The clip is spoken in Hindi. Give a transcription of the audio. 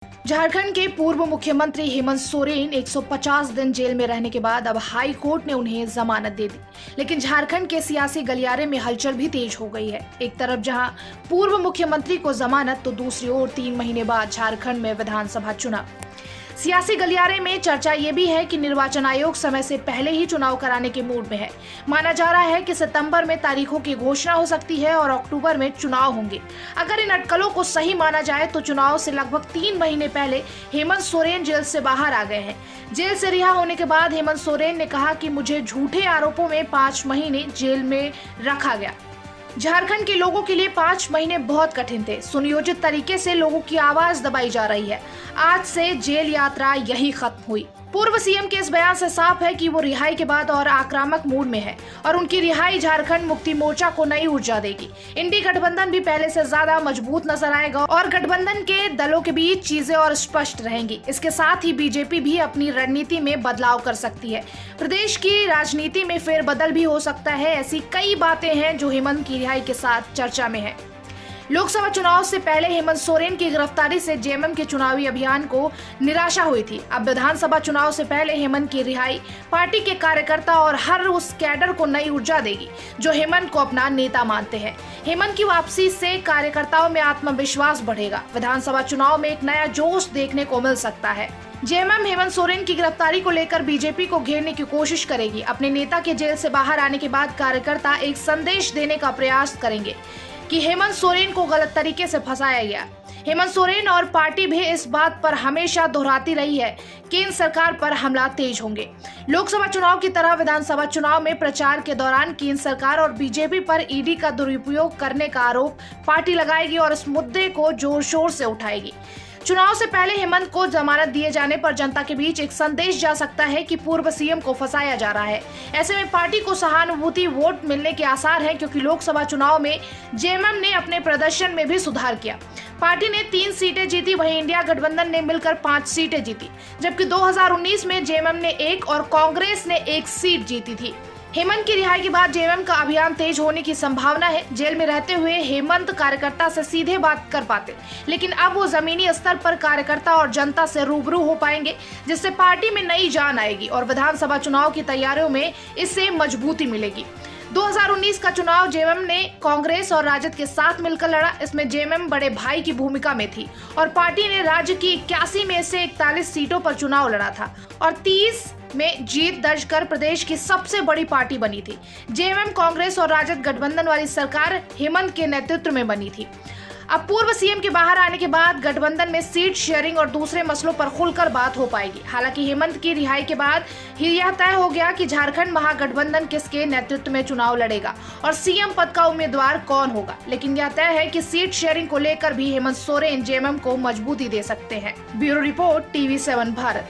झारखंड के पूर्व मुख्यमंत्री हेमंत सोरेन 150 दिन जेल में रहने के बाद अब हाई कोर्ट ने उन्हें जमानत दे दी। लेकिन झारखंड के सियासी गलियारे में हलचल भी तेज हो गई है। एक तरफ जहां पूर्व मुख्यमंत्री को जमानत तो दूसरी ओर 3 महीने बाद झारखंड में विधानसभा चुनाव। सियासी गलियारे में चर्चा ये भी है कि निर्वाचन आयोग समय से पहले ही चुनाव कराने के मूड में है। माना जा रहा है कि सितंबर में तारीखों की घोषणा हो सकती है और अक्टूबर में चुनाव होंगे। अगर इन अटकलों को सही माना जाए तो चुनाव से लगभग 3 महीने पहले हेमंत सोरेन जेल से बाहर आ गए हैं। जेल से रिहा होने के बाद हेमंत सोरेन ने कहा कि मुझे झूठे आरोपों में 5 महीने जेल में रखा गया। झारखंड के लोगों के लिए 5 महीने बहुत कठिन थे। सुनियोजित तरीके से लोगों की आवाज दबाई जा रही है। आज से जेल यात्रा यही खत्म हुई। पूर्व सीएम के इस बयान से साफ है कि वो रिहाई के बाद और आक्रामक मूड में है और उनकी रिहाई झारखंड मुक्ति मोर्चा को नई ऊर्जा देगी। इंडी गठबंधन भी पहले से ज्यादा मजबूत नजर आएगा और गठबंधन के दलों के बीच चीजें और स्पष्ट रहेंगी। इसके साथ ही बीजेपी भी अपनी रणनीति में बदलाव कर सकती है। प्रदेश की राजनीति में फेरबदल भी हो सकता है। ऐसी कई बातें हैं जो हेमंत की रिहाई के साथ चर्चा में है। लोकसभा चुनाव से पहले हेमंत सोरेन की गिरफ्तारी से जेएमएम के चुनावी अभियान को निराशा हुई थी। अब विधानसभा चुनाव से पहले हेमंत की रिहाई पार्टी के कार्यकर्ता और हर उस कैडर को नई ऊर्जा देगी जो हेमंत को अपना नेता मानते हैं। हेमंत की वापसी से कार्यकर्ताओं में आत्मविश्वास बढ़ेगा। विधानसभा चुनाव में एक नया जोश देखने को मिल सकता है। जेएमएम हेमंत सोरेन की गिरफ्तारी को लेकर बीजेपी को घेरने की कोशिश करेगी। अपने नेता के जेल से बाहर आने के बाद कार्यकर्ता एक संदेश देने का प्रयास करेंगे कि हेमंत सोरेन को गलत तरीके से फंसाया गया। हेमंत सोरेन और पार्टी भी इस बात पर हमेशा दोहराती रही है कि केंद्र सरकार पर हमला तेज होंगे। लोकसभा चुनाव की तरह विधानसभा चुनाव में प्रचार के दौरान केंद्र सरकार और बीजेपी पर ईडी का दुरुपयोग करने का आरोप पार्टी लगाएगी और इस मुद्दे को जोर शोर से उठाएगी। चुनाव से पहले हेमंत को जमानत दिए जाने पर जनता के बीच एक संदेश जा सकता है कि पूर्व सीएम को फंसाया जा रहा है। ऐसे में पार्टी को सहानुभूति वोट मिलने के आसार हैं, क्योंकि लोकसभा चुनाव में जेएमएम ने अपने प्रदर्शन में भी सुधार किया। पार्टी ने 3 सीटें जीती, वहीं इंडिया गठबंधन ने मिलकर 5 सीटें जीती, जबकि 2019 में जेएमएम ने 1 और कांग्रेस ने 1 सीट जीती थी। हेमंत की रिहाई के बाद जेएमएम का अभियान तेज होने की संभावना है। जेल में रहते हुए हेमंत कार्यकर्ता से सीधे बात कर पाते, लेकिन अब वो जमीनी स्तर पर कार्यकर्ता और जनता से रूबरू हो पाएंगे, जिससे पार्टी में नई जान आएगी और विधानसभा चुनाव की तैयारियों में इससे मजबूती मिलेगी। 2019 का चुनाव जेएमएम ने कांग्रेस और राजद के साथ मिलकर लड़ा। इसमें जेएमएम बड़े भाई की भूमिका में थी और पार्टी ने राज्य की 81 में से 41 सीटों पर चुनाव लड़ा था और 30 में जीत दर्ज कर प्रदेश की सबसे बड़ी पार्टी बनी थी। जेएमएम, कांग्रेस और राजद गठबंधन वाली सरकार हेमंत के नेतृत्व में बनी थी। अब पूर्व सीएम के बाहर आने के बाद गठबंधन में सीट शेयरिंग और दूसरे मसलों पर खुलकर बात हो पाएगी। हालांकि हेमंत की रिहाई के बाद ही यह तय हो गया कि झारखंड महागठबंधन किसके नेतृत्व में चुनाव लड़ेगा और सीएम पद का उम्मीदवार कौन होगा। लेकिन यह तय है कि सीट शेयरिंग को लेकर भी हेमंत सोरेन जेएमएम को मजबूती दे सकते हैं। Bureau report, TV7 Bharat.